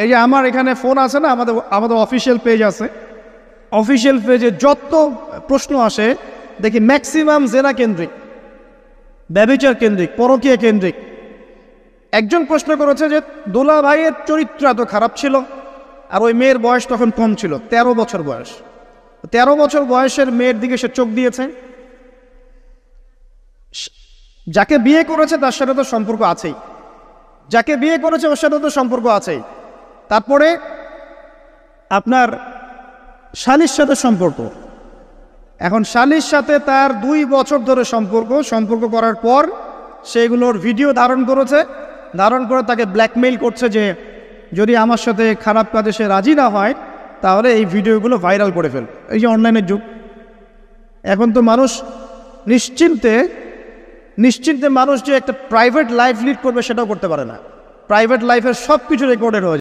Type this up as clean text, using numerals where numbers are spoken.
এই যে আমার এখানে ফোন আছে না, আমাদের অফিসিয়াল পেজ আছে, অফিসিয়াল পেজে যত প্রশ্ন আসে দেখি ম্যাক্সিমাম জেনা কেন্দ্রিক, ব্যভিচার কেন্দ্রিক, পরকীয়া কেন্দ্রিক। একজন প্রশ্ন করেছে যে দুলা ভাইয়ের চরিত্র এত খারাপ ছিল, আর ওই মেয়ের বয়স তখন কম ছিল, 13 বছর বয়স। 13 বছর বয়সের মেয়ের দিকে সে চোখ দিয়েছে। যাকে বিয়ে করেছে তার সাথে তো সম্পর্ক আছেই, যাকে বিয়ে করেছে ওর সাথে তো সম্পর্ক আছেই। তারপরে আপনার শালীর সাথে সম্পর্ক, এখন শালীর সাথে তার 2 বছর ধরে সম্পর্ক করার পর সেগুলোর ভিডিও ধারণ করেছে, ধারণ করে তাকে ব্ল্যাকমেইল করছে যে যদি আমার সাথে খারাপ কাজে সে রাজি না হয় তাহলে এই ভিডিওগুলো ভাইরাল করে ফেল। এই যে অনলাইনের যুগ, এখন তো মানুষ নিশ্চিন্তে মানুষ যে একটা প্রাইভেট লাইফ লিড করবে সেটাও করতে পারে না। প্রাইভেট লাইফের সব কিছু রেকর্ডেড হয়ে যায়।